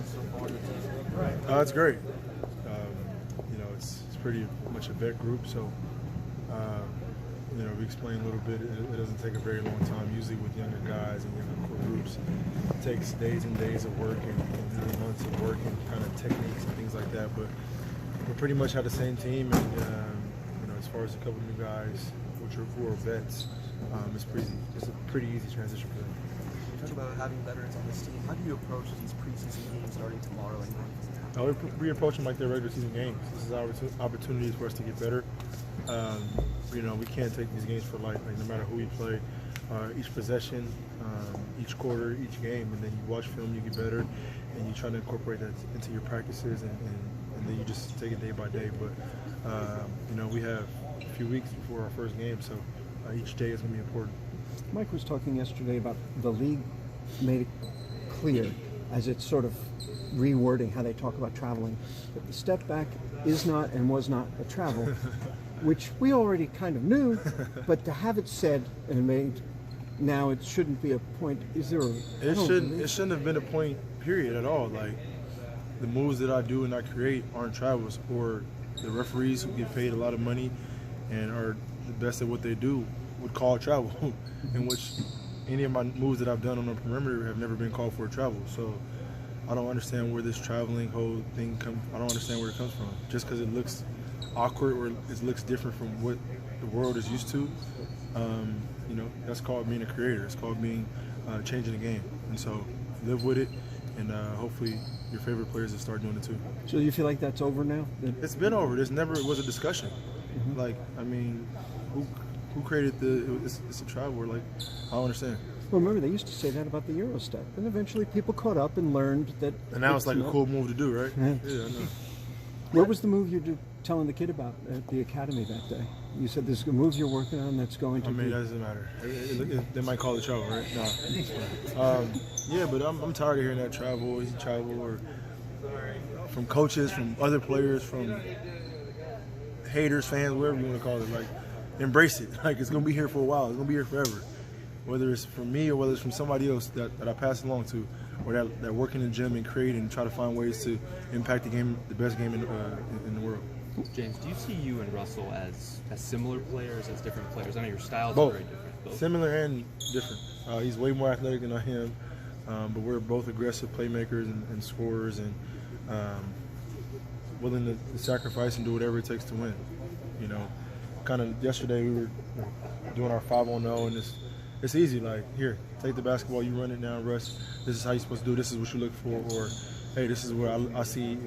experience so far in the team? It's great. It's pretty much a vet group, so we explained a little bit. It doesn't take a very long time. Usually with younger guys and younger core groups, it takes days and days of work and months of work and kind of techniques and things like that. But we pretty much have the same team, and as far as a couple of new guys, who are vets, it's a pretty easy transition for them. You talk about having veterans on this team. How do you approach these preseason games starting tomorrow? We approach them like they're regular season games. This is our opportunities for us to get better. We can't take these games for light. Like, no matter who we play, each possession, each quarter, each game, and then you watch film, you get better, and you try to incorporate that into your practices, and then you just take it day by day. But we have a few weeks before our first game, so each day is going to be important. Mike was talking yesterday about the league made it clear, as it's sort of rewording how they talk about traveling, that the step back is not and was not a travel, which we already kind of knew, but to have it said and made now it shouldn't be a point. Is there it shouldn't have been a point, period, at all. Like, the moves that I do and I create aren't travels, or the referees who get paid a lot of money and are the best at what they do would call travel, in which any of my moves that I've done on the perimeter have never been called for a travel. So I don't understand where this traveling whole thing I don't understand where it comes from. Just because it looks awkward or it looks different from what the world is used to, that's called being a creator. It's called being changing the game. And so live with it, and hopefully your favorite players will start doing it too. So you feel like that's over now? It's been over. There's never was a discussion. Mm-hmm. Like, who created it's a travel? Like, I don't understand. Well, remember, they used to say that about the Eurostep, and eventually people caught up and learned that. And now it's like a cool move to do, right? Yeah. Yeah, I know. What was the move you were telling the kid about at the academy that day? You said there's a move you're working on that's going to that doesn't matter. They might call it travel, right? No. Yeah, but I'm tired of hearing that travel, easy travel, or from coaches, from other players, from haters, fans, whatever you want to call it. Like, embrace it. Like, it's going to be here for a while. It's going to be here forever. Whether it's from me or whether it's from somebody else that I pass along to, or that work in the gym and create and try to find ways to impact the game, the best game in the world. James, do you see you and Russell as similar players, as different players? I know your styles Both. are very different. Both. Similar and different. He's way more athletic than I am, but we're both aggressive playmakers and scorers, and willing to sacrifice and do whatever it takes to win. Kind of yesterday we were doing our 5-on-0, and it's easy. Like, here, take the basketball, you run it down, rush. This is how you're supposed to do. This is what you look for, or hey, this is where I see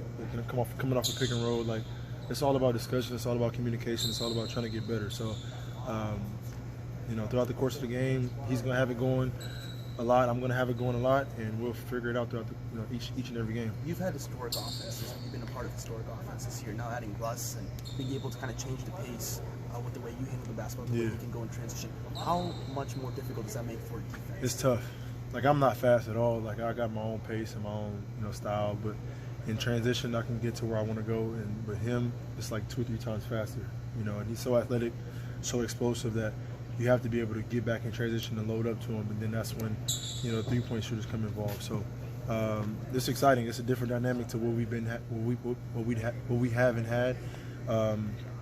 coming off a pick and roll. Like, it's all about discussion. It's all about communication. It's all about trying to get better. So, throughout the course of the game, he's gonna have it going a lot. I'm gonna have it going a lot, and we'll figure it out throughout each and every game. You've had historic offenses. You've been a part of historic offenses here. Now adding Russ and being able to kind of change the pace with the way you handle the basketball, the way you can go in transition. How much more difficult does that make for defense? It's tough. Like, I'm not fast at all. Like, I got my own pace and my own style, but in transition I can get to where I want to go. And with him, it's like 2 or 3 times faster. And he's so athletic, so explosive that you have to be able to get back in transition and load up to him. And then that's when 3-point shooters come involved. So it's exciting. It's a different dynamic to what we haven't had.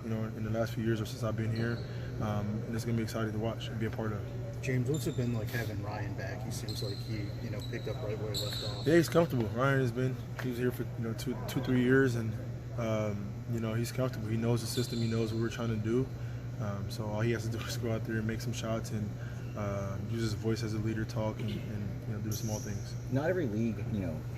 In the last few years or since I've been here, and it's gonna be exciting to watch and be a part of. James, what's it been like having Ryan back? He seems like he, picked up right where he left off. Yeah, he's comfortable. Ryan he was here for 2-3 years, and he's comfortable. He knows the system. He knows what we're trying to do. So all he has to do is go out there and make some shots and use his voice as a leader, talk, and do the small things. Not every league,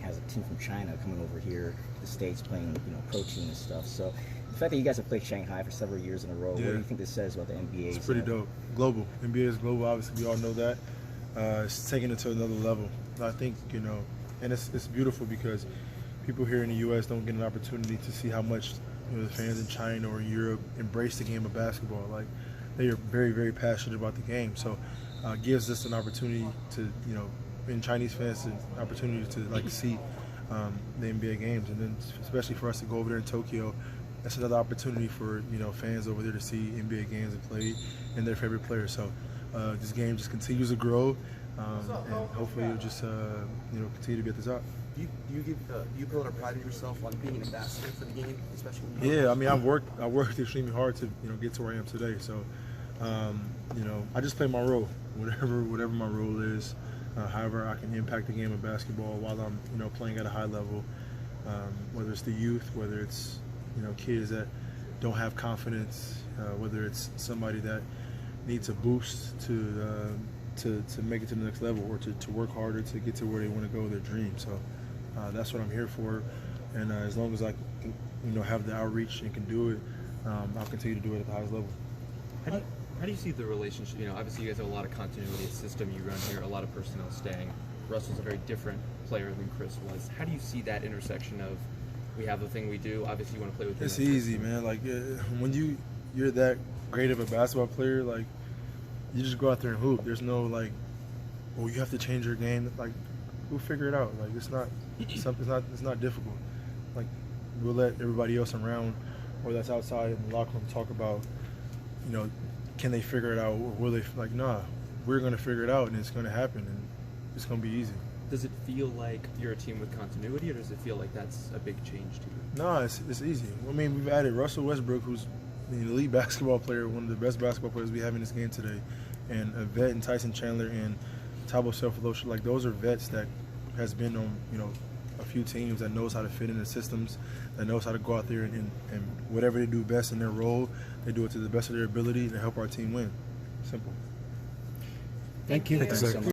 has a team from China coming over here to the States playing, pro team and stuff. So the fact that you guys have played Shanghai for several years in a row, what do you think this says about the NBA? It's pretty dope. Global. NBA is global. Obviously, we all know that. It's taking it to another level. I think, and it's beautiful because people here in the U.S. don't get an opportunity to see how much the fans in China or Europe embrace the game of basketball. Like, they are very, very passionate about the game. So it gives us an opportunity to, in Chinese fans, an opportunity to see the NBA games. And then especially for us to go over there in Tokyo, that's another opportunity for fans over there to see NBA games and play and their favorite players. So this game just continues to grow, and hopefully it'll just continue to be at the top. Do you put a lot of pride in yourself on being an ambassador for the game, especially when you Yeah, I mean, I worked extremely hard to get to where I am today. So, I just play my role, whatever my role is. However, I can impact the game of basketball while I'm playing at a high level. Whether it's the youth, whether it's kids that don't have confidence, whether it's somebody that needs a boost to make it to the next level, or to work harder to get to where they want to go with their dream. So that's what I'm here for, and as long as I can, have the outreach and can do it, I'll continue to do it at the highest level. How do you see the relationship? Obviously you guys have a lot of continuity, a system you run here, a lot of personnel staying. Russell's a very different player than Chris was. How do you see that intersection of, we have the thing we do, obviously you want to play with him? It's easy, man. Like, when you're that great of a basketball player, like, you just go out there and hoop. There's no, like, oh, you have to change your game. Like, we'll figure it out. Like, it's not difficult. Like, we'll let everybody else around or that's outside in the locker room talk about, can they figure it out, or will they? Like, nah, we're going to figure it out, and it's going to happen, and it's going to be easy. Does it feel like you're a team with continuity, or does it feel like that's a big change to you? No, it's easy. I mean, we've added Russell Westbrook, who's an elite basketball player, one of the best basketball players we have in this game today, and a vet in Tyson Chandler and Thabo Sefolosha. Like, those are vets that has been on a few teams, that knows how to fit in the systems, that knows how to go out there and whatever they do best in their role, they do it to the best of their ability to help our team win. Simple. Thank you. Thanks so much.